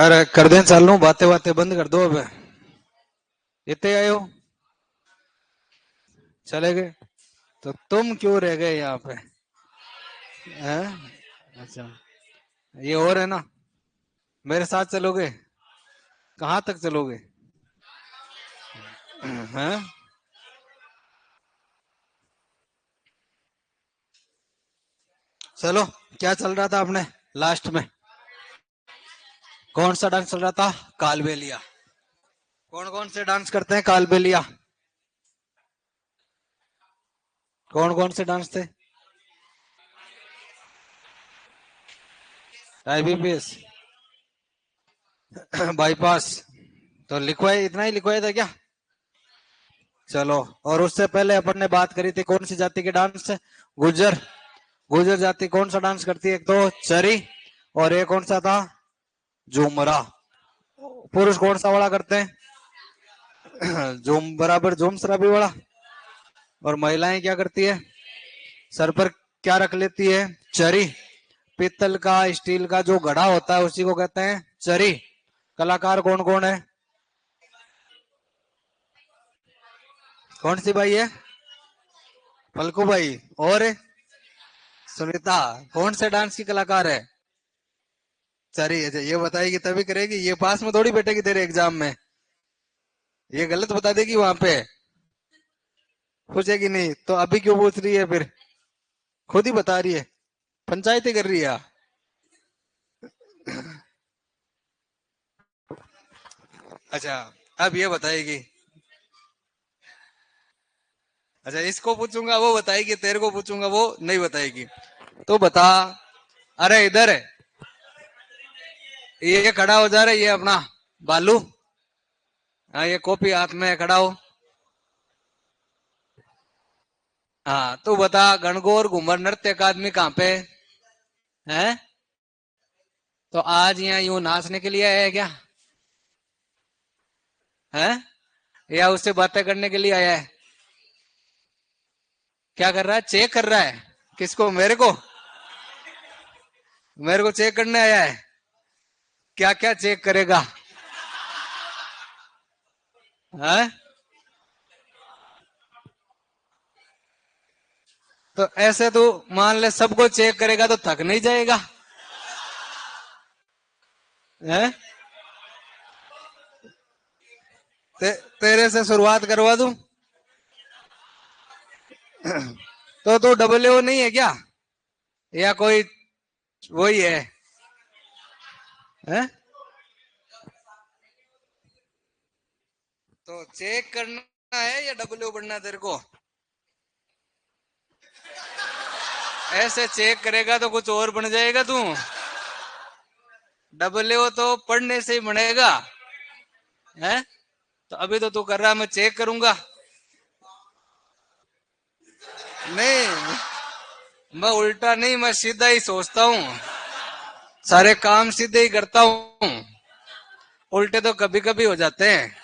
अरे कर दें चालू, बातें बातें बंद कर दो अब। इतने आए हो, चले गए? तो तुम क्यों रह गए यहाँ पे? हैं? अच्छा, ये और है ना, मेरे साथ चलोगे? कहाँ तक चलोगे? हैं? चलो, क्या चल रहा था अपने लास्ट में? कौन सा डांस चल रहा था? कालबेलिया। कौन कौन से डांस करते हैं कालबेलिया? कौन कौन से डांस थे? IBPS, bypass. तो लिखवाए, इतना ही लिखवाया था क्या? चलो, और उससे पहले अपन ने बात करी थी कौन सी जाति के डांस से? गुजर। गुजर जाति कौन सा डांस करती है? एक तो चरी, और एक कौन सा था? झूमरा। पुरुष कौन सा वाला करते हैं? झूम बराबर झूम शराबी वाला। और महिलाएं क्या करती है? सर पर क्या रख लेती है? चरी। पीतल का, स्टील का जो घड़ा होता है उसी को कहते हैं चरी। कलाकार कौन कौन है? कौन सी बाई है? पलकू बाई। और सुनीता। कौन से डांस की कलाकार है? चरी। अच्छा, ये बताएगी तभी करेगी, ये पास में थोड़ी बैठेगी तेरे एग्जाम में। ये गलत बता देगी वहां पे, पूछेगी नहीं तो अभी क्यों पूछ रही है फिर? खुद ही बता रही है, पंचायती कर रही है। अच्छा, अब ये बताएगी। अच्छा, इसको पूछूंगा वो बताएगी, तेरे को पूछूंगा वो नहीं बताएगी। तो बता। अरे इधर है, ये खड़ा हो जा रहा है, ये अपना बालू। हाँ, ये कॉपी हाथ में खड़ा हो। हाँ, तू बता, गणगौर घूमर नृत्य अकादमी कहाँ पे है? तो आज यहाँ यूं नाचने के लिए आया है क्या? है? या उससे बातें करने के लिए आया है? क्या कर रहा है? चेक कर रहा है? किसको? मेरे को? मेरे को चेक करने आया है? क्या क्या चेक करेगा? है? तो ऐसे तो मान ले सबको चेक करेगा तो थक नहीं जाएगा? है? तेरे से शुरुआत करवा दूं? तो तू डबल ओ नहीं है क्या? या कोई वही है? हैं? तो चेक करना है या डबल ओ बनना है तेरे को? ऐसे चेक करेगा तो कुछ और बन जाएगा तू। डबल ओ तो पढ़ने से ही बनेगा। है? तो अभी तो तू कर रहा है, मैं चेक करूंगा। नहीं, मैं उल्टा नहीं, मैं सीधा ही सोचता हूँ। सारे काम सीधे ही करता हूँ। उल्टे तो कभी कभी हो जाते हैं।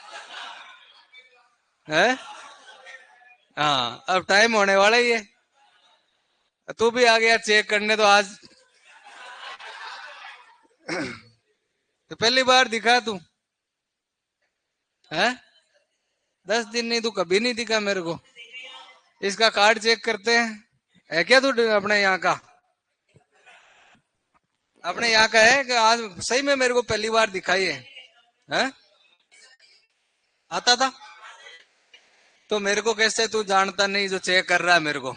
है? हाँ, अब टाइम होने वाला ही है। तू भी आ गया चेक करने तो आज। तो पहली बार दिखा तू? है? 10 दिन नहीं, तू कभी नहीं दिखा मेरे को। इसका कार्ड चेक करते हैं। है क्या तू अपने यहाँ का? अपने यहाँ का है कि आज सही में मेरे को पहली बार दिखाई है? हैं? आता था? तो मेरे को कैसे तू जानता नहीं जो चेक कर रहा है मेरे को?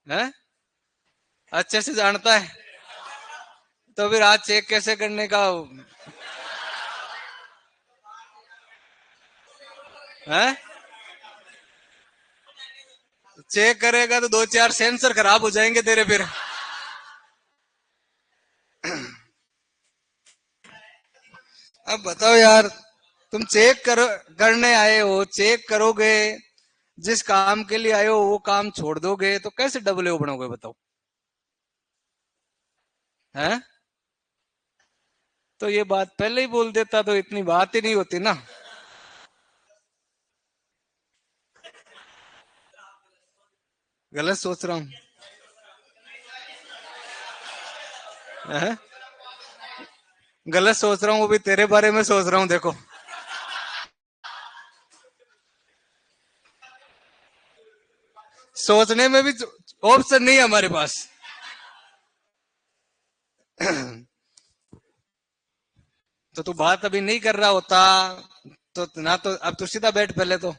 है? अच्छे से जानता है? तो फिर आज चेक कैसे करने का? है? चेक करेगा तो 2-4 सेंसर खराब हो जाएंगे तेरे फिर। अब बताओ यार, तुम चेक करने आए हो, चेक करोगे, जिस काम के लिए आए हो वो काम छोड़ दोगे तो कैसे डबल ओ बनोगे बताओ? हैं? तो ये बात पहले ही बोल देता तो इतनी बात ही नहीं होती ना। गलत सोच रहा हूँ? हैं? गलत सोच रहा हूँ, वो भी तेरे बारे में सोच रहा हूँ देखो। सोचने में भी ऑप्शन नहीं है हमारे पास। तो तू बात अभी नहीं कर रहा होता तो ना, तो अब तू सीधा बैठ पहले तो।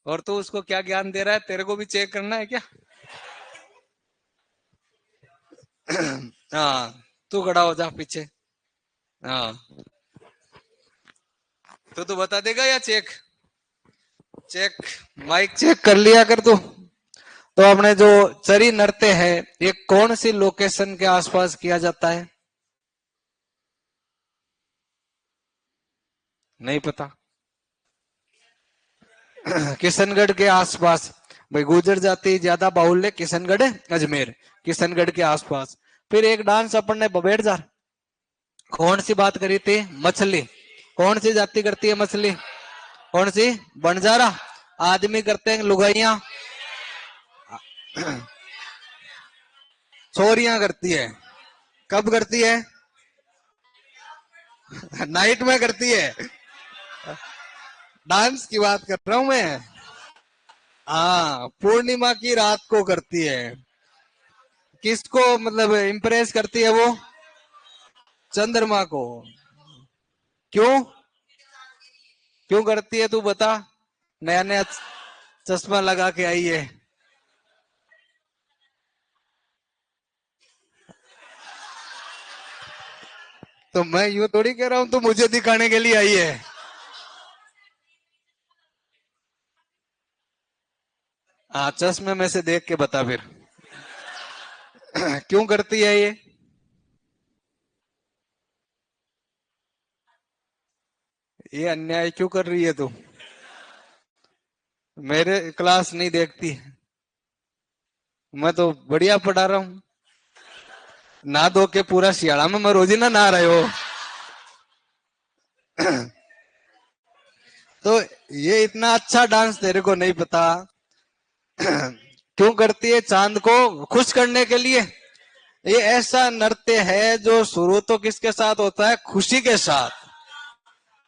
और तू उसको क्या ज्ञान दे रहा है, तेरे को भी चेक करना है क्या? हाँ, तू खड़ा हो जा पीछे। हाँ, तो बता देगा या चेक? चेक, माइक चेक कर लिया कर तू। तो अपने जो चरी नृत्य है ये कौन सी लोकेशन के आसपास किया जाता है? नहीं पता? किशनगढ़ के आसपास। भाई गुर्जर जाति ज्यादा बाहुल्य किशनगढ़ अजमेर, किशनगढ़ के आसपास। फिर एक डांस अपन ने बबेड़जार, कौन सी बात करी थी? मछली। कौन सी जाति करती है मछली? कौन सी? बंजारा। आदमी करते हैं लुगाइया, छोरियां करती है। कब करती है? नाइट में करती है। डांस की बात कर रहा हूं मैं। हाँ, पूर्णिमा की रात को करती है। किसको मतलब इम्प्रेस करती है वो? चंद्रमा को। क्यों? क्यों करती है तू बता? नया नया चश्मा लगा के आई है। तो मैं यूं थोड़ी कह रहा हूं तू मुझे दिखाने के लिए आई है। हाँ, चश्मे में से देख के बता फिर। क्यों करती है ये अन्याय क्यों कर रही है तू? मेरे क्लास नहीं देखती? मैं तो बढ़िया पढ़ा रहा हूँ। ना धो के पूरा शियाला में मैं रोज ही ना नहा रहे हो। तो ये इतना अच्छा डांस तेरे को नहीं पता? क्यों करती है? चांद को खुश करने के लिए। ये ऐसा नृत्य है जो शुरू तो किसके साथ होता है? खुशी के साथ,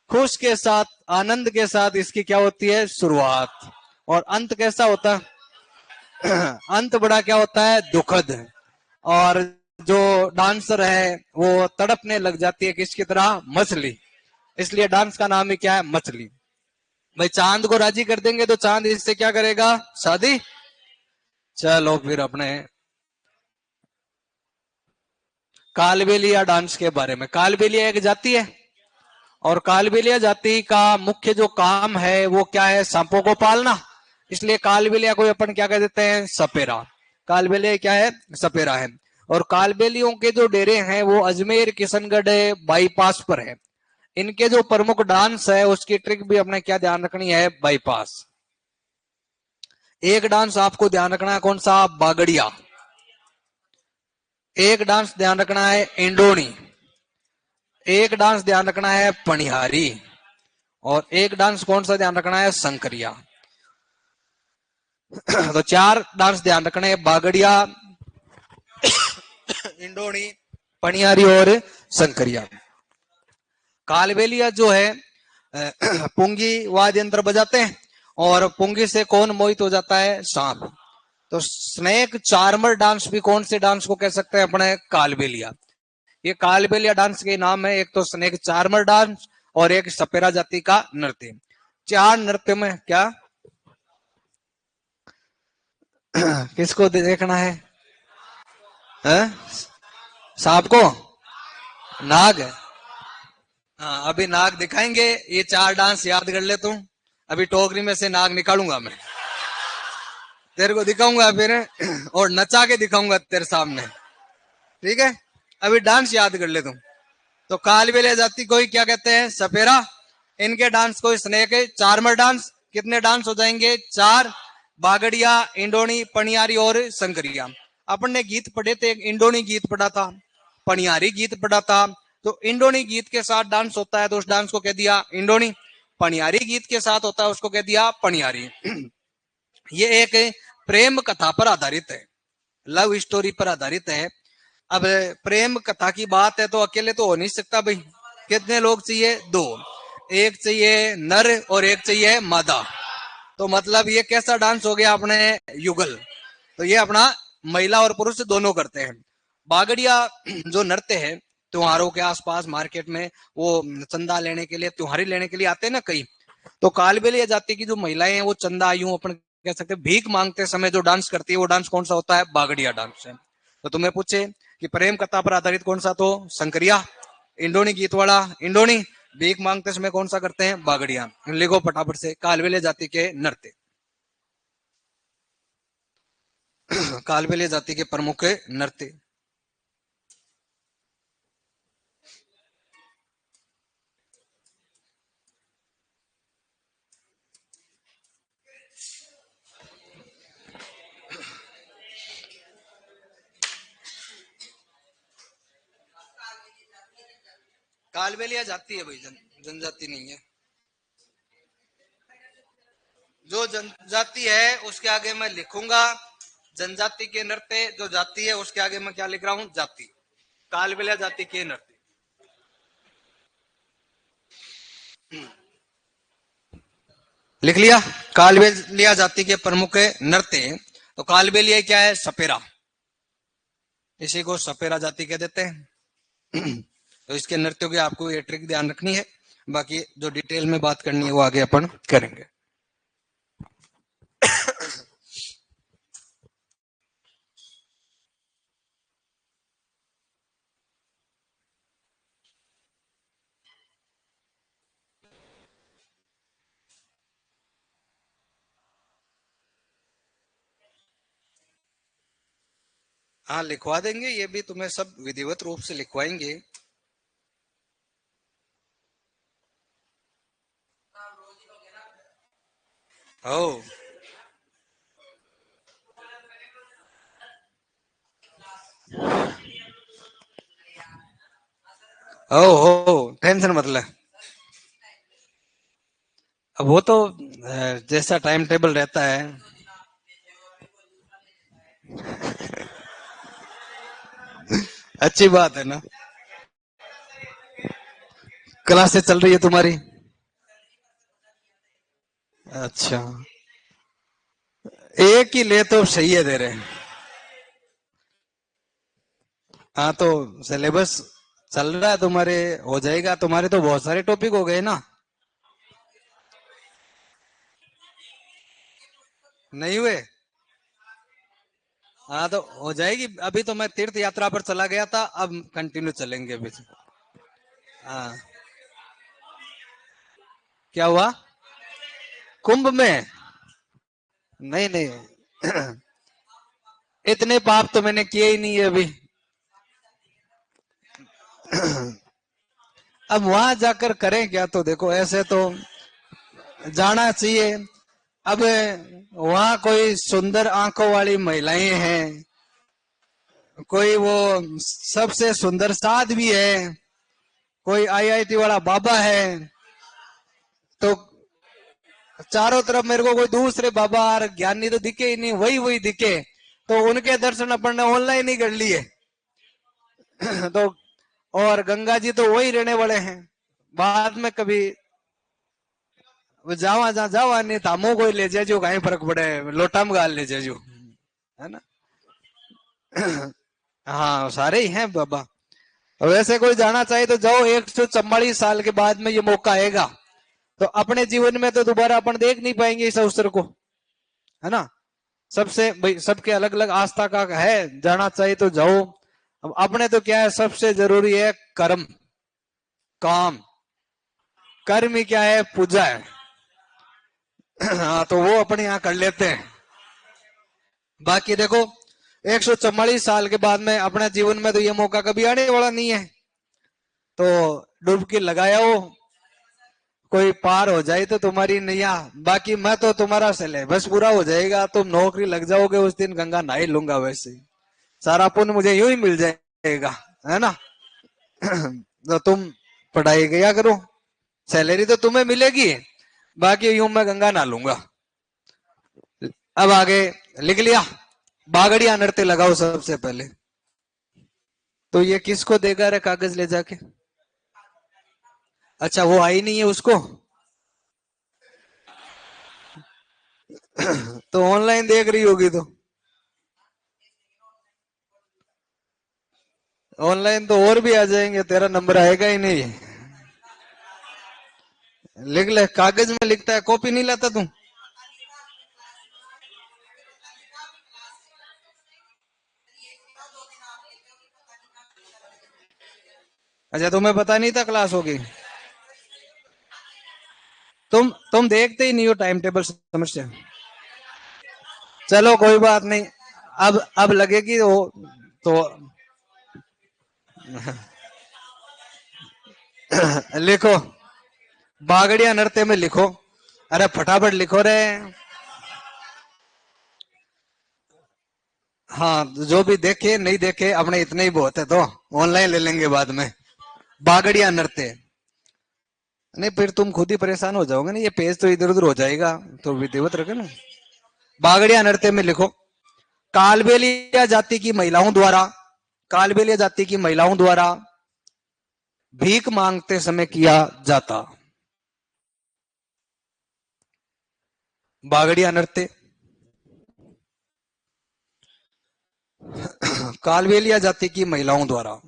खुश के साथ, आनंद के साथ इसकी क्या होती है? शुरुआत। और अंत कैसा होता है? अंत बड़ा क्या होता है? दुखद। और जो डांसर है वो तड़पने लग जाती है किसकी तरह? मछली। इसलिए डांस का नाम ही क्या है? मछली। भाई चांद को राजी कर देंगे तो चांद इससे क्या करेगा? शादी। चलो फिर अपने कालबेलिया डांस के बारे में। कालबेलिया एक जाति है, और कालबेलिया जाति का मुख्य जो काम है वो क्या है? सांपों को पालना। इसलिए कालबेलिया को अपन क्या कह देते हैं? सपेरा। कालबेलिया क्या है? सपेरा है। और कालबेलियों के जो डेरे हैं वो अजमेर किशनगढ़ बाईपास पर है। इनके जो प्रमुख डांस है उसकी ट्रिक भी अपने क्या ध्यान रखनी है? बाईपास। एक डांस आपको ध्यान रखना है, कौन सा? बागड़िया। एक डांस ध्यान रखना है इंडोनी। एक डांस ध्यान रखना है पनिहारी। और एक डांस कौन सा ध्यान रखना है? संकरिया। तो चार डांस ध्यान रखने हैं: बागड़िया, इंडोनी, पनियारी और संकरिया। कालबेलिया जो है पुंगी वाद्य यंत्र बजाते हैं, और पुंगी से कौन मोहित हो जाता है? सांप। तो स्नेक चार्मर डांस भी कौन से डांस को कह सकते हैं अपने? कालबेलिया। ये कालबेलिया डांस के नाम है, एक तो स्नेक चार्मर डांस और एक सपेरा जाति का नृत्य। चार नृत्य में क्या किसको देखना है? सांप को? नाग? हाँ, अभी नाग दिखाएंगे। ये चार डांस याद कर ले तू। अभी टोकरी में से नाग निकालूंगा मैं, तेरे को दिखाऊंगा फिर, और नचा के दिखाऊंगा तेरे सामने। ठीक है, अभी डांस याद कर ले तुम। तो कालबेलिया जाति को ही क्या कहते हैं? सपेरा। इनके डांस को स्नेक चार्मर डांस। कितने डांस हो जाएंगे? चार। बागड़िया, इंडोनी, पनियारी और संकरिया। अपन ने गीत पढ़े थे, इंडोनी गीत पढ़ा था, पनियारी गीत पढ़ा था। तो इंडोनी गीत के साथ डांस होता है तो उस डांस को कह दिया इंडोनी। पनियारी गीत के साथ होता है उसको कह दिया पनियारी। ये एक प्रेम कथा पर आधारित है, लव स्टोरी पर आधारित है। अब प्रेम कथा की बात है तो अकेले तो हो नहीं सकता भाई, कितने लोग चाहिए? दो, एक चाहिए नर और एक चाहिए मादा। तो मतलब ये कैसा डांस हो गया अपने? युगल। तो ये अपना महिला और पुरुष दोनों करते हैं। बागड़िया जो नृत्य है, त्योहारों के आसपास मार्केट में वो चंदा लेने के लिए, त्योहारी लेने के लिए आते हैं ना कई। तो कालबेलिया जाति की जो महिलाएं हैं वो चंदा, यूं अपन कह सकते हैं भीख मांगते समय जो डांस करती है वो डांस कौन सा होता है? बागड़िया डांस है। तो तुम्हें पूछे कि प्रेम कथा पर आधारित कौन सा? तो शंकरिया। इंडोनी गीतवाड़ा, इंडोनी। भीख मांगते समय कौन सा करते हैं? बागड़िया। लिखो फटाफट से कालबेलिया जाति के नृत्य। कालबेलिया जाति के प्रमुख नृत्य। कालबेलिया जाति है भाई, जनजाति नहीं है। जो जनजाति है उसके आगे मैं लिखूंगा जनजाति के नृत्य, जो जाति है उसके आगे मैं क्या लिख रहा हूं? जाति। कालबेलिया जाति के नृत्य। लिख लिया? कालबेलिया जाति के प्रमुख नृत्य। तो कालबेलिया क्या है? सपेरा। इसी को सपेरा जाति कह देते हैं। तो इसके नृत्यों की आपको ये ट्रिक ध्यान रखनी है, बाकी जो डिटेल में बात करनी है वो आगे अपन करेंगे। हाँ लिखवा देंगे, ये भी तुम्हें सब विधिवत रूप से लिखवाएंगे। ओ ओ हो, टेंशन मतलब। अब वो तो जैसा टाइम टेबल रहता है। अच्छी बात है ना। क्लासेस चल रही है तुम्हारी? अच्छा, एक ही ले तो सही है दे रहे। हाँ तो सिलेबस चल रहा है तुम्हारे, हो जाएगा। तुम्हारे तो बहुत सारे टॉपिक हो गए ना। नहीं हुए? हाँ तो हो जाएगी। अभी तो मैं तीर्थ यात्रा पर चला गया था, अब कंटिन्यू चलेंगे अभी से। हाँ। क्या हुआ? कुंभ में? नहीं नहीं। इतने पाप तो मैंने किए ही नहीं है अभी। अब वहां जाकर करें क्या? तो देखो ऐसे तो जाना चाहिए। अब वहां कोई सुंदर आंखों वाली महिलाएं हैं, कोई वो सबसे सुंदर साध भी है, कोई आईआईटी वाला बाबा है। तो चारों तरफ मेरे को कोई दूसरे बाबा और ज्ञानी तो दिखे ही नहीं, वही वही दिखे। तो उनके दर्शन अपन ने ऑनलाइन ही कर लिए। तो और गंगा जी तो वही रहने वाले हैं। बाद में कभी जावा जहाँ जावा नहीं थामो कोई ले जाजो, कहीं फर्क पड़े, लोटा में गाल ले जाजो, है ना। हाँ सारे ही हैं बाबा। और वैसे कोई जाना चाहे तो जाओ, 144 साल के बाद में ये मौका आएगा। तो अपने जीवन में तो दोबारा अपन देख नहीं पाएंगे इस अवसर को, है ना। सबसे भाई सबके अलग अलग आस्था का है, जाना चाहिए तो जाओ। अब अपने तो क्या है, सबसे जरूरी है कर्म, काम। कर्म ही क्या है? पूजा है। हाँ तो वो अपने यहाँ कर लेते हैं। बाकी देखो 144 साल के बाद में अपने जीवन में तो ये मौका कभी आने वाला नहीं है। तो डुबकी लगाया हो, कोई पार हो जाए तो तुम्हारी नैया। बाकी मैं तो तुम्हारा सिलेबस पूरा हो जाएगा, तुम नौकरी लग जाओगे उस दिन, गंगा नहा ही लूंगा वैसे ही। सारा पुण्य मुझे यूं ही मिल जाएगा, है ना। तो तुम पढ़ाई किया करो, सैलरी तो तुम्हें मिलेगी, बाकी यूं मैं गंगा नहा लूंगा। अब आगे लिख लिया? बागड़िया नृत्य लगाओ सबसे पहले। तो ये किसको देगा रे कागज ले जाके? अच्छा वो आई नहीं है उसको। तो ऑनलाइन देख रही होगी तो। ऑनलाइन तो और भी आ जाएंगे, तेरा नंबर आएगा ही नहीं। लिख ले, कागज में लिखता है, कॉपी नहीं लाता तू? अच्छा तुम्हें पता नहीं था क्लास होगी? तुम देखते ही नहीं हो टाइम टेबल, समझ से। चलो कोई बात नहीं। अब लगेगी वो तो। लिखो, बागड़िया नृत्य में लिखो। अरे फटाफट लिखो रे। हाँ जो भी देखे नहीं देखे अपने इतने ही बहुत है, तो ऑनलाइन ले लेंगे बाद में। बागड़िया नृत्य। नहीं फिर तुम खुद ही परेशान हो जाओगे ना, ये पेज तो इधर उधर हो जाएगा। तो विधिवत रखे ना। बागड़िया नृत्य में लिखो, कालबेलिया जाति की महिलाओं द्वारा, कालबेलिया जाति की महिलाओं द्वारा भीख मांगते समय किया जाता। बागड़िया नृत्य कालबेलिया जाति की महिलाओं द्वारा।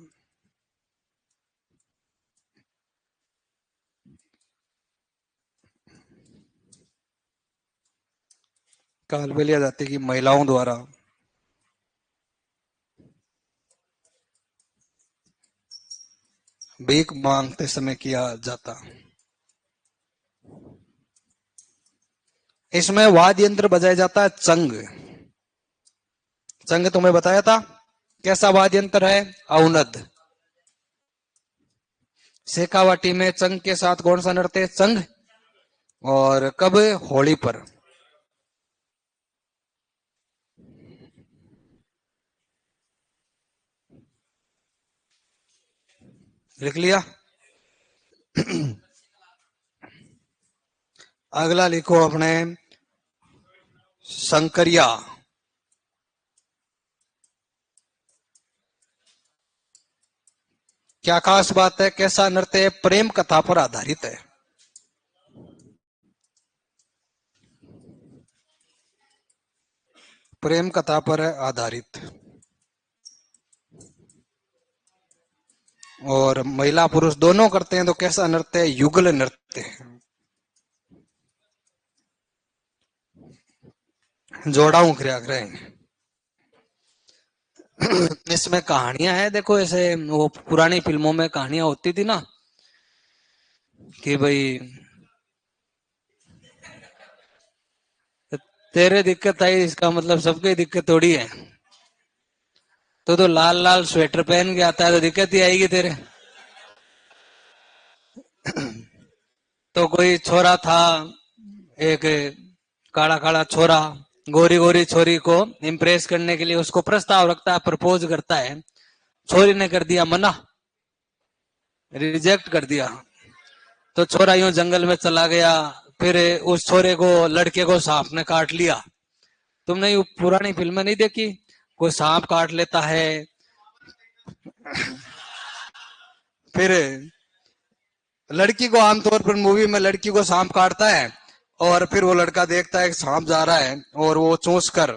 कालबेलिया जाति की महिलाओं द्वारा भीख मांगते समय किया जाता। इसमें वाद्य यंत्र बजाया जाता है चंग। चंग तुम्हें बताया था कैसा वाद्य यंत्र है? औनद। शेखावाटी में चंग के साथ कौन सा नृत्य? चंग। और कब? होली पर। लिख लिया? अगला लिखो अपने, शंकरिया। क्या खास बात है? कैसा नृत्य? प्रेम कथा पर आधारित है। प्रेम कथा पर है आधारित। और महिला पुरुष दोनों करते हैं, तो कैसा नृत्य है? युगल नृत्य। जोड़ाऊ क्रिया करेंगे। इसमें कहानियां हैं, देखो ऐसे वो पुरानी फिल्मों में कहानियां होती थी ना, कि भाई तेरे दिक्कत आई इसका मतलब सबकी दिक्कत थोड़ी है। तो लाल लाल स्वेटर पहन के आता है तो दिक्कत ही आएगी तेरे। तो कोई छोरा था, एक काला काला छोरा, गोरी गोरी छोरी को इम्प्रेस करने के लिए उसको प्रस्ताव रखता है, प्रपोज करता है। छोरी ने कर दिया मना, रिजेक्ट कर दिया। तो छोरा यूं जंगल में चला गया। फिर उस छोरे को, लड़के को सांप ने काट लिया। तुमने ये पुरानी फिल्में नहीं देखी? कोई सांप काट लेता है, फिर लड़की को, आमतौर पर मूवी में लड़की को सांप काटता है, और फिर वो लड़का देखता है कि सांप जा रहा है, और वो चूस कर,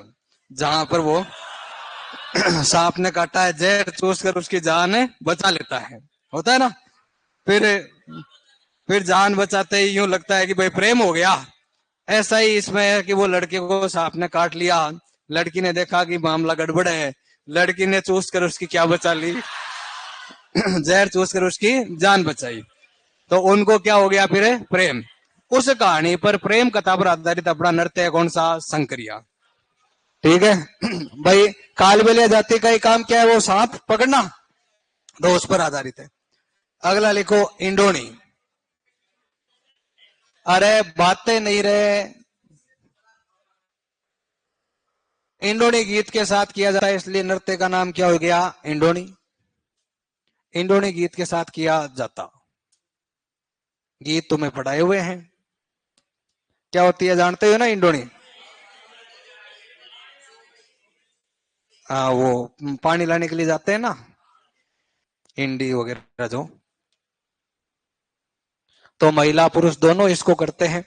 जहां पर वो सांप ने काटा है, जहर चूस कर उसकी जान बचा लेता है। होता है ना? फिर जान बचाते ही यूं लगता है कि भाई प्रेम हो गया। ऐसा ही इसमें है कि वो लड़के को सांप ने काट लिया, लड़की ने देखा कि मामला गड़बड़ है, लड़की ने चूस कर उसकी क्या बचा ली? जहर चूस कर उसकी जान बचाई। तो उनको क्या हो गया फिर? प्रेम। उस कहानी पर, प्रेम कथा पर आधारित अपना नृत्य है कौन सा? शंकरिया। ठीक है। भाई कालबेलिया जाति का ही काम क्या है? वो सांप पकड़ना। तो उस पर आधारित है। अगला लिखो, इंडोनी। अरे बातें नहीं रहे। इंडोनी गीत के साथ किया जाता है, इसलिए नृत्य का नाम क्या हो गया? इंडोनी। इंडोनी गीत के साथ किया जाता। गीत तुम्हें पढ़ाए हुए हैं। क्या होती है जानते हो ना इंडोनी? हाँ वो पानी लाने के लिए जाते हैं ना, इंडी वगैरह जो, तो महिला पुरुष दोनों इसको करते हैं।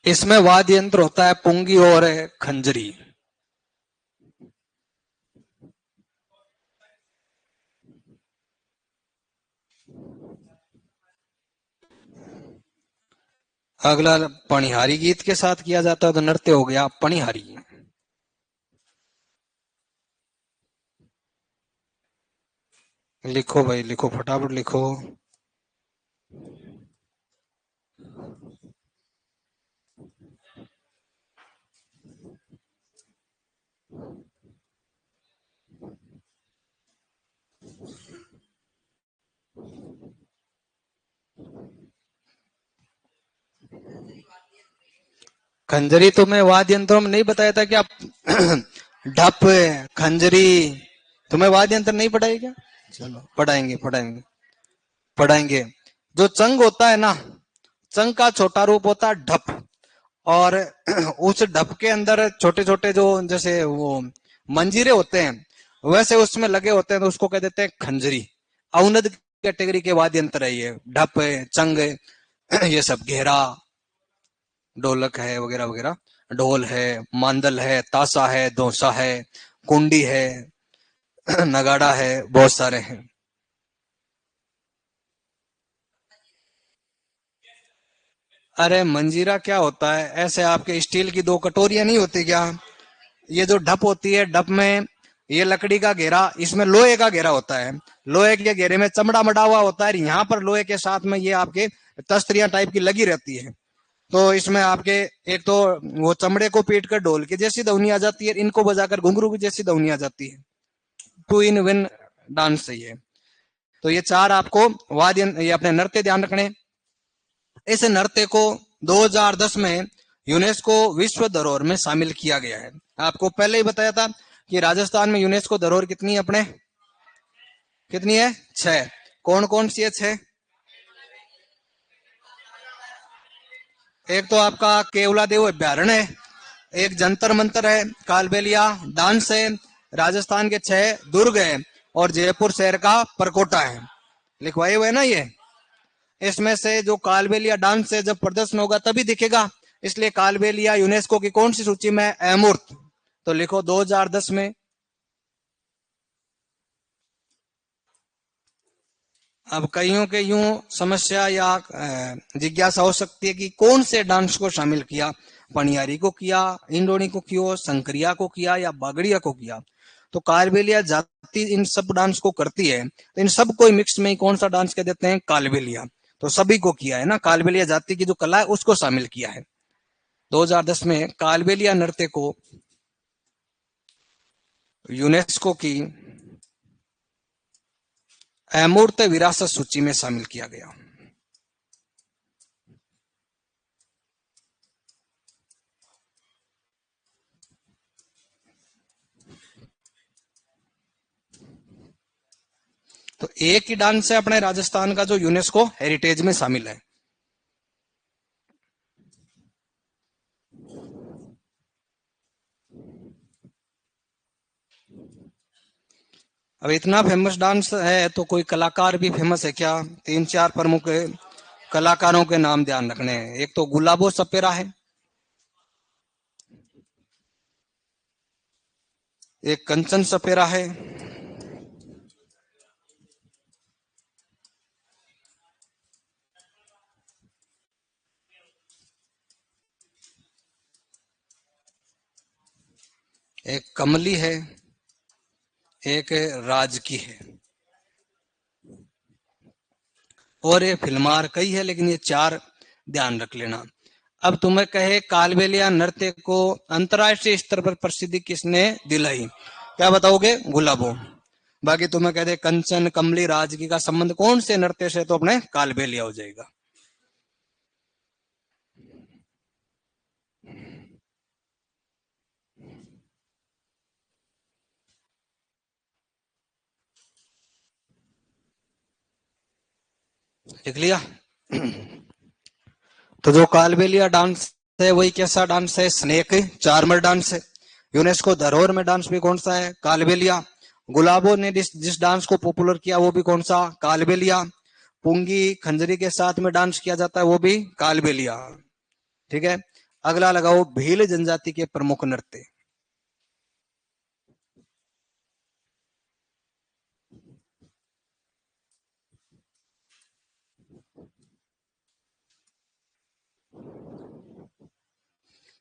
इसमें वाद्य यंत्र होता है पुंगी और खंजरी। अगला पणिहारी गीत के साथ किया जाता है, तो नृत्य हो गया पणिहारी। लिखो भाई लिखो, फटाफट लिखो। खंजरी तुम्हें वाद्य यंत्रों में नहीं बताया था क्या? ढप, खंजरी, तुम्हें वाद्य यंत्र नहीं पढ़ाई क्या? चलो पढ़ाएंगे पढ़ाएंगे पढ़ाएंगे। जो चंग होता है ना, चंग का छोटा रूप होता है ढप, और उस ढप के अंदर छोटे छोटे जो जैसे वो मंजीरे होते हैं, वैसे उसमें लगे होते हैं, तो उसको कह देते हैं खंजरी। औनद कैटेगरी के वाद्य यंत्र है ये, ढप है, चंग है, ये सब, घेरा, ढोलक है वगैरह वगैरह, ढोल है, मांदल है, तासा है, दोसा है, कुंडी है, नगाड़ा है, बहुत सारे हैं। अरे मंजीरा क्या होता है? ऐसे आपके स्टील की दो कटोरियां नहीं होती क्या? ये जो ढप होती है, ढप में ये लकड़ी का घेरा, इसमें लोहे का घेरा होता है। लोहे के घेरे में चमड़ा मड़ा हुआ होता है, यहाँ पर लोहे के साथ में ये आपके तस्तरियां टाइप की लगी रहती है। तो इसमें आपके एक तो वो चमड़े को पीट कर ढोल की जैसी ध्वनि आ जाती है, इनको बजाकर घुंघरू की जैसी ध्वनि आ जाती है। टू इन वन डांस चाहिए। तो ये चार आपको वाद्य, ये अपने नृत्य ध्यान रखने। इस नृत्य को 2010 में यूनेस्को विश्व धरोहर में शामिल किया गया है। आपको पहले ही बताया था कि राजस्थान में यूनेस्को धरोहर कितनी है अपने, कितनी है? 6। कौन कौन सी है 6? एक तो आपका केवला देव अभ्यारण्य है, एक जंतर मंतर है, कालबेलिया डांस है, राजस्थान के 6 दुर्ग है, और जयपुर शहर का परकोटा है। लिखवाए हुए ना ये। इसमें से जो कालबेलिया डांस है, जब प्रदर्शन होगा तभी दिखेगा, इसलिए कालबेलिया यूनेस्को की कौन सी सूची में? अमूर्त। तो लिखो 2010 में। अब कईयों के यूं समस्या या जिज्ञासा हो सकती है कि कौन से डांस को शामिल किया, पनियारी को किया, इंडोनी को किया, संकरिया को किया, या बागड़िया को किया? तो कालबेलिया जाति इन सब डांस को करती है, तो इन सब को मिक्स में ही कौन सा डांस कह देते हैं? कालबेलिया। तो सभी को किया है ना, कालबेलिया जाति की जो कला है उसको शामिल किया है। 2010 में कालबेलिया नृत्य को यूनेस्को की अमूर्त विरासत सूची में शामिल किया गया। तो एक ही डांस है अपने राजस्थान का जो यूनेस्को हेरिटेज में शामिल है। अब इतना फेमस डांस है तो कोई कलाकार भी फेमस है क्या? 3-4 प्रमुख कलाकारों के नाम ध्यान रखने हैं। एक तो गुलाबो सपेरा है, एक कंचन सपेरा है, एक कमली है, एक राज की है, और ये फिल्मार कई है, लेकिन ये 4 ध्यान रख लेना। अब तुम्हें कहे कालबेलिया नृत्य को अंतरराष्ट्रीय स्तर पर प्रसिद्धि किसने दिलाई? क्या बताओगे? गुलाबो। बाकी तुम्हें कह दे कंचन, कमली, राजगी का संबंध कौन से नृत्य से? तो अपने कालबेलिया हो जाएगा। लिख लिया? तो जो कालबेलिया डांस है वही कैसा डांस है? स्नेक चार्मर डांस है। यूनेस्को धरोहर में डांस भी कौन सा है? कालबेलिया। गुलाबों ने जिस डांस को पॉपुलर किया वो भी कौन सा? कालबेलिया। पुंगी खंजरी के साथ में डांस किया जाता है वो भी कालबेलिया। ठीक है, अगला लगाओ भील जनजाति के प्रमुख नृत्य।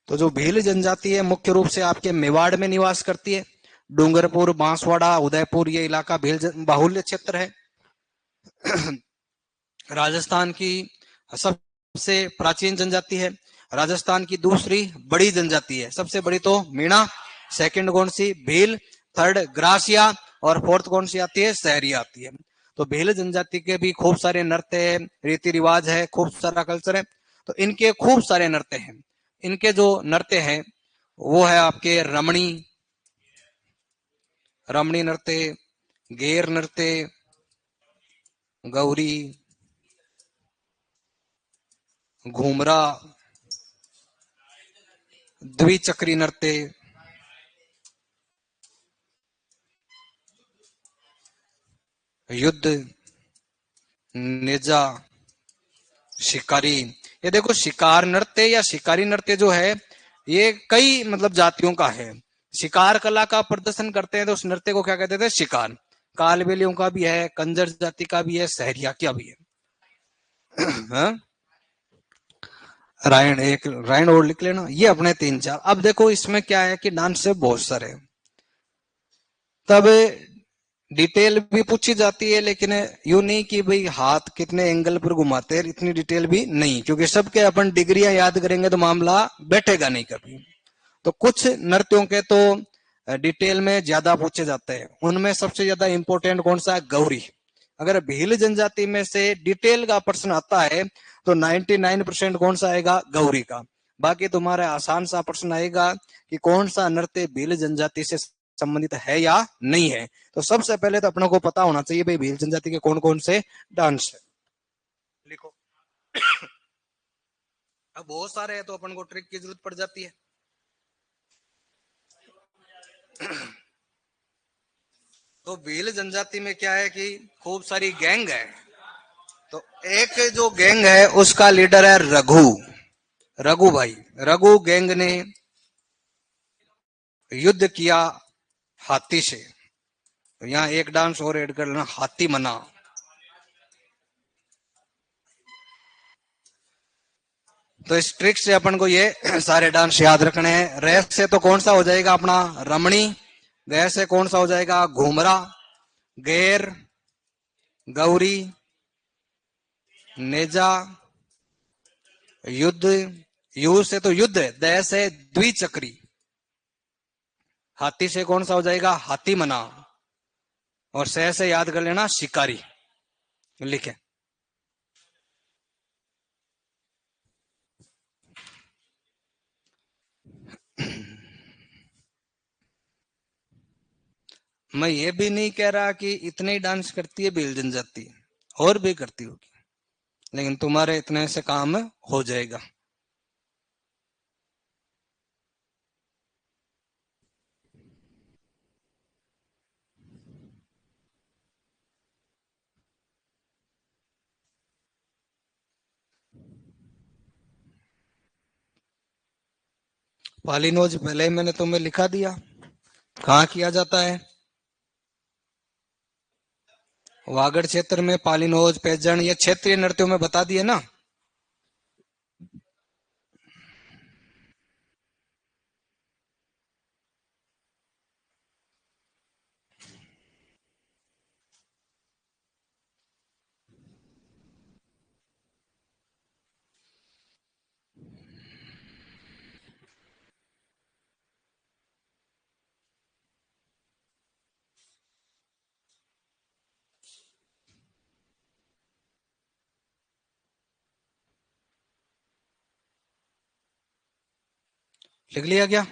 तो जो भील जनजाति है मुख्य रूप से आपके मेवाड़ में निवास करती है। डूंगरपुर, बांसवाड़ा, उदयपुर ये इलाका भील बाहुल्य क्षेत्र है। राजस्थान की सबसे प्राचीन जनजाति है। राजस्थान की दूसरी बड़ी जनजाति है। सबसे बड़ी तो मीणा, सेकंड कौन सी? भील, थर्ड ग्रासिया, और फोर्थ कौन सी आती है? सहरिया आती है। तो भील जनजाति के भी खूब सारे नृत्य है, रीति रिवाज है, खूब सारा कल्चर है। तो इनके खूब सारे नृत्य हैं। इनके जो नृत्य हैं वो है आपके रमणी, रमणी नृत्य, गेर नृत्य, गौरी, घूमरा, द्विचक्री नृत्य, युद्ध, नेजा, शिकारी। ये देखो शिकार नृत्य या शिकारी नृत्य जो है ये कई मतलब जातियों का है। शिकार कला का प्रदर्शन करते हैं तो उस नृत्य को क्या कहते थे? शिकार। कालबेलियों का भी है, कंजर जाति का भी है, सहरिया का भी है। हाँ? रायण, एक रायण और लिख लेना। ये अपने तीन चार। अब देखो इसमें क्या है कि डांस से बहुत सारे, तब डिटेल भी पूछी जाती है, लेकिन यूं नहीं कि भाई हाथ कितने एंगल पर घुमाते हैं, इतनी डिटेल भी नहीं, क्योंकि सबके अपन डिग्रियां याद करेंगे तो मामला बैठेगा नहीं कभी। तो कुछ नृत्यों के तो डिटेल में ज्यादा पूछे जाते हैं। उनमें सबसे ज्यादा इंपॉर्टेंट कौन सा है? गौरी। अगर भील जनजाति में से डिटेल का प्रश्न आता है तो 99% कौन सा आएगा? गौरी का। बाकी तुम्हारा आसान सा प्रश्न आएगा कि कौन सा नृत्य भील जनजाति से संबंधित है या नहीं है। तो सबसे पहले तो अपनों को पता होना चाहिए भाई भील जनजाति के कौन कौन से डांस है। लिखो। अब बहुत सारे हैं तो अपन को ट्रिक की जरूरत पड़ जाती है। तो भील जनजाति में क्या है कि खूब सारी गैंग है। तो एक जो गैंग है उसका लीडर है रघु, रघु भाई। रघु गैंग ने युद्ध किया हाथी से। तो यहाँ एक डांस और ऐड कर लेना, हाथी मना। तो इस ट्रिक से अपन को ये सारे डांस याद रखने हैं। रेस से तो कौन सा हो जाएगा अपना? रमणी। गैर से कौन सा हो जाएगा? घूमरा। गैर, गौरी, नेजा, युद्ध। यू से तो युद्ध है। दै से द्विचक्री। हाथी से कौन सा हो जाएगा? हाथी मना। और सह से याद कर लेना शिकारी। लिखे। मैं ये भी नहीं कह रहा कि इतने ही डांस करती है भील जनजाति, और भी करती होगी, लेकिन तुम्हारे इतने से काम हो जाएगा। पालीनोज पहले ही मैंने तुम्हें लिखा दिया, कहाँ किया जाता है? वागड़ क्षेत्र में पालीनोज, पैजन, ये क्षेत्रीय नृत्यों में बता दिए ना। लिख लिया क्या?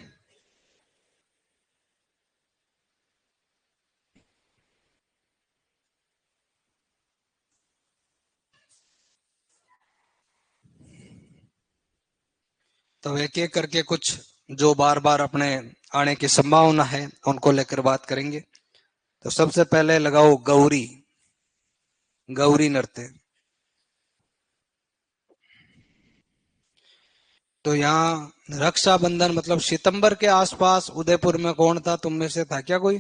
तो एक एक करके कुछ जो बार बार अपने आने की संभावना है उनको लेकर बात करेंगे। तो सबसे पहले लगाओ गौरी, गौरी नृत्य। तो यहाँ रक्षाबंधन मतलब सितंबर के आसपास उदयपुर में कौन था, तुम में से था क्या कोई?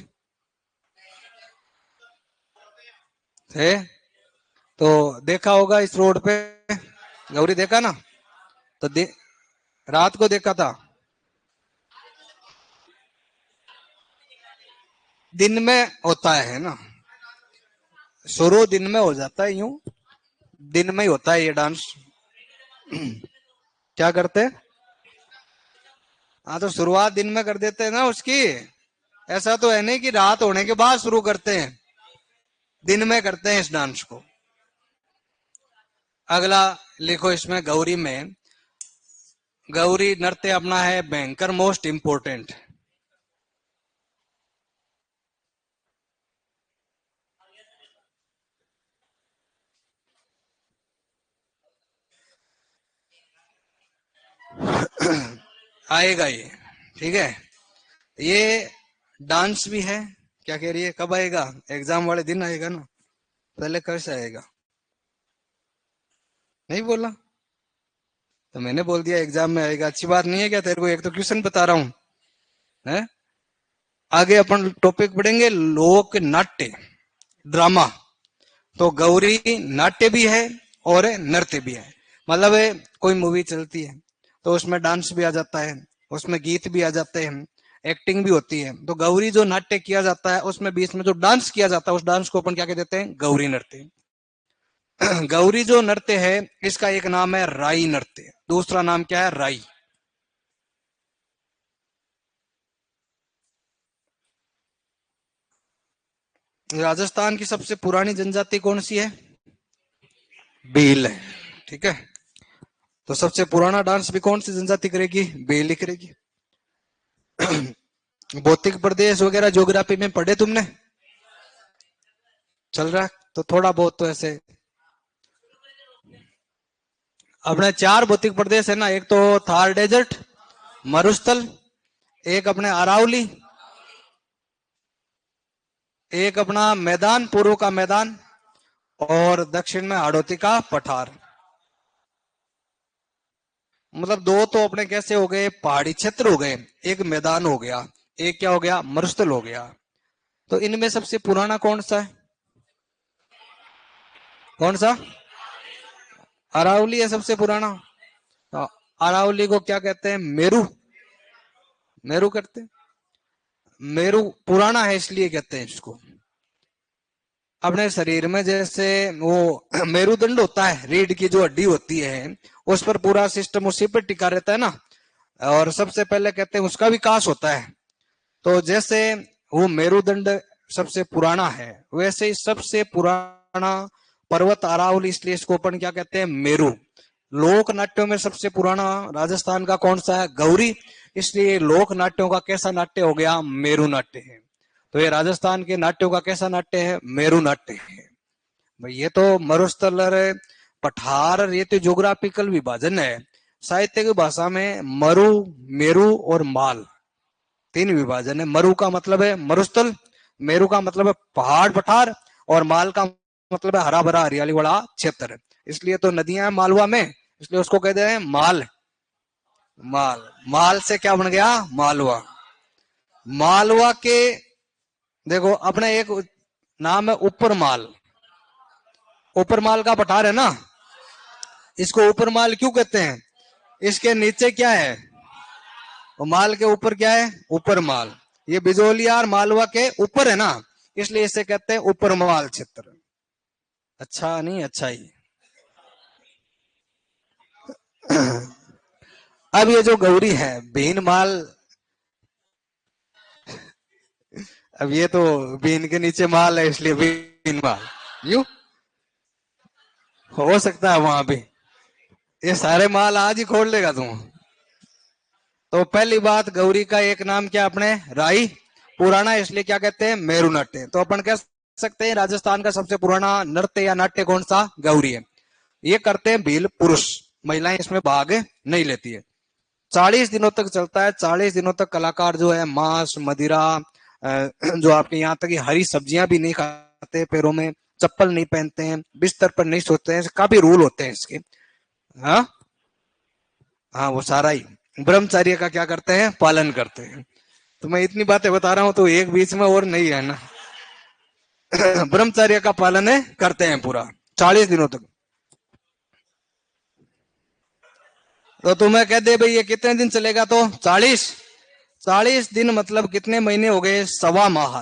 थे? तो देखा होगा इस रोड पे गौरी, देखा ना? तो रात को देखा था? दिन में होता है ना, शुरू दिन में हो जाता है, यूं दिन में ही होता है ये डांस। क्या करते हैं? हाँ, तो शुरुआत दिन में कर देते हैं ना उसकी। ऐसा तो है नहीं कि रात होने के बाद शुरू करते हैं, दिन में करते हैं इस डांस को। अगला लिखो इसमें गौरी में, गौरी नृत्य अपना है भयंकर मोस्ट इंपोर्टेंट। आएगा ये, ठीक है। ये डांस भी है। क्या कह रही है, कब आएगा? एग्जाम वाले दिन आएगा ना, पहले कैसे आएगा? नहीं बोला तो मैंने बोल दिया एग्जाम में आएगा। अच्छी बात नहीं है क्या तेरे को? एक तो क्वेश्चन बता रहा हूं है। आगे अपन टॉपिक पढ़ेंगे लोक नाट्य, ड्रामा। तो गौरी नाट्य भी है और नृत्य भी है। मतलब कोई मूवी चलती है तो उसमें डांस भी आ जाता है, उसमें गीत भी आ जाते हैं, एक्टिंग भी होती है। तो गौरी जो नाट्य किया जाता है उसमें बीच में जो डांस किया जाता है उस डांस को अपन क्या कहते हैं? गौरी नृत्य। गौरी जो नृत्य है इसका एक नाम है राई नृत्य, दूसरा नाम क्या है? राई। राजस्थान की सबसे पुरानी जनजाति कौन सी है? भील है, ठीक है। तो सबसे पुराना डांस भी कौन सी जनजाति करेगी? भील ही करेगी। भौतिक प्रदेश वगैरह ज्योग्राफी में पढ़े तुमने? चल रहा है तो थोड़ा बहुत तो ऐसे। अपने चार भौतिक प्रदेश है ना, एक तो थार डेजर्ट, मरुस्थल, एक अपने अरावली, एक अपना मैदान, पूर्व का मैदान, और दक्षिण में हाड़ौती का पठार। मतलब दो तो अपने कैसे हो गए? पहाड़ी क्षेत्र हो गए, एक मैदान हो गया, एक क्या हो गया? मरुस्थल हो गया। तो इनमें सबसे पुराना कौन सा है? कौन सा? अरावली है सबसे पुराना। तो अरावली को क्या कहते हैं? मेरू, मेरू करते हैं। मेरू पुराना है इसलिए कहते हैं इसको। अपने शरीर में जैसे वो मेरुदंड होता है, रीढ़ की जो हड्डी होती है उस पर पूरा सिस्टम उसी पर टिका रहता है ना, और सबसे पहले कहते हैं उसका विकास होता है। तो जैसे वो मेरुदंड सबसे पुराना है, वैसे ही सबसे पुराना पर्वत अरावली, इसलिए इसको अपन क्या कहते हैं? मेरू। लोक नाट्यों में सबसे पुराना राजस्थान का कौन सा है? गौरी। इसलिए लोक नाट्यों का कैसा नाट्य हो गया? मेरू नाट्य है। तो ये राजस्थान के नाट्यों का कैसा नाट्य है? मेरू नाट्य है। भाई ये तो मरुस्थल, पठार, ये तो ज्योग्राफिकल विभाजन है। साहित्य की भाषा में मरु, मेरू और माल, तीन विभाजन है। मरु का मतलब है मरुस्थल, मेरू का मतलब है पहाड़ पठार, और माल का मतलब है हरा भरा हरियाली वाला क्षेत्र। इसलिए तो नदियां हैं मालवा में, इसलिए उसको कहते हैं माल। माल, माल से क्या बन गया? मालवा। मालवा के देखो अपने एक नाम है ऊपर माल। ऊपर माल का पठार है ना, इसको ऊपर माल क्यों कहते हैं? इसके नीचे क्या है? और माल के ऊपर क्या है? ऊपर माल। ये बिजोलिया और मालवा के ऊपर है ना, इसलिए इसे कहते हैं ऊपर माल क्षेत्र। अच्छा नहीं, अच्छा ही। अब ये जो गौरी है बीन माल, अब ये तो बीन के नीचे माल है इसलिए बीन माल यू हो सकता है वहां भी। ये सारे माल आज ही खोल लेगा तुम। तो पहली बात, गौरी का एक नाम क्या अपने? राई। पुराना इसलिए क्या कहते हैं? मेरू नाट्य। तो अपन कह सकते हैं राजस्थान का सबसे पुराना नृत्य या नाट्य कौन सा? गौरी है। ये करते हैं भील पुरुष, महिलाएं इसमें भाग नहीं लेती है। 40 दिनों तक चलता है। 40 दिनों तक कलाकार जो है मांस मदिरा, जो आपके यहाँ तक कि हरी सब्जियां भी नहीं खाते, पैरों में चप्पल नहीं पहनते हैं, बिस्तर पर नहीं सोते हैं, काफी रूल होते हैं इसके। हाँ हाँ, वो सारा ही ब्रह्मचर्य का क्या करते हैं, पालन करते हैं। तो मैं इतनी बातें बता रहा हूं तो एक बीच में और नहीं है ना। ब्रह्मचर्य का पालन है करते हैं पूरा 40 दिनों तक। तो तुम्हें कह दे भाई ये कितने दिन चलेगा, तो 40 दिन मतलब कितने महीने हो गए, सवा माह।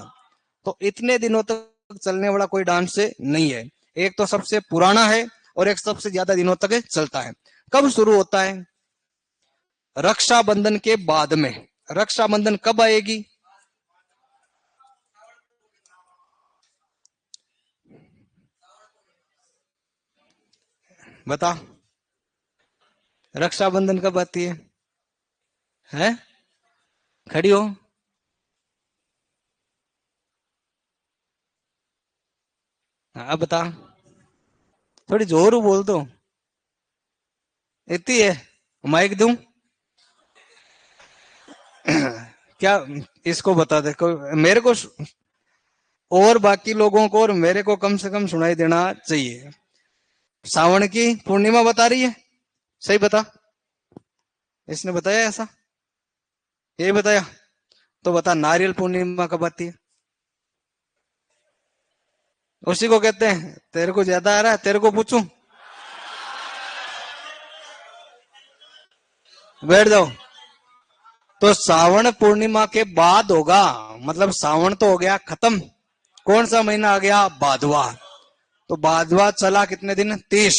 तो इतने दिनों तक चलने वाला कोई डांस नहीं है। एक तो सबसे पुराना है और एक सबसे ज्यादा दिनों तक चलता है। कब शुरू होता है, रक्षाबंधन के बाद में। रक्षाबंधन कब आएगी, बता। रक्षाबंधन कब आती है खड़ी हो। हाँ बता, थोड़ी जोर बोल दो। इतनी है, माइक दूं क्या, इसको बता दे मेरे को और बाकी लोगों को और मेरे को कम से कम सुनाई देना चाहिए। सावन की पूर्णिमा बता रही है, सही बता। इसने बताया ऐसा, ये बताया। तो बता नारियल पूर्णिमा कब आती है, उसी को कहते हैं। तेरे को ज्यादा आ रहा है, तेरे को पूछूं, बैठ जाओ। तो सावन पूर्णिमा के बाद होगा, मतलब सावन तो हो गया खत्म। कौन सा महीना आ गया, भादवा। तो भादवा चला कितने दिन, 30।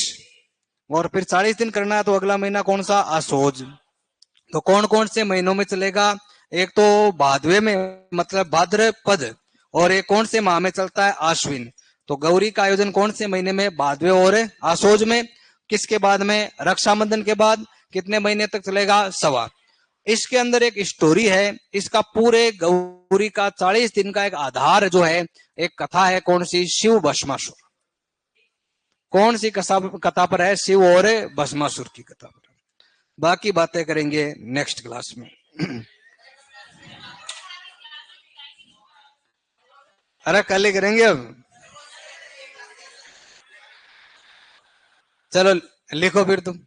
और फिर 40 दिन करना है तो अगला महीना कौन सा, असोज। तो कौन कौन से महीनों में चलेगा, एक तो भादवे में मतलब भाद्रपद, और एक कौन से माह में चलता है, आश्विन। तो गौरी का आयोजन कौन से महीने में, भादवे और आसोज में। किसके बाद में, रक्षाबंधन के बाद। कितने महीने तक चलेगा, सवा। इसके अंदर एक स्टोरी है, इसका पूरे गौरी का 40 दिन का एक आधार जो है, एक कथा है, कौन सी, शिव भस्मासुर। कौन सी कथा पर है, शिव और भस्मासुर की कथा पर। बाकी बातें करेंगे नेक्स्ट क्लास में। अरे कल ही करेंगे अब। चलो लिखो फिर तुम।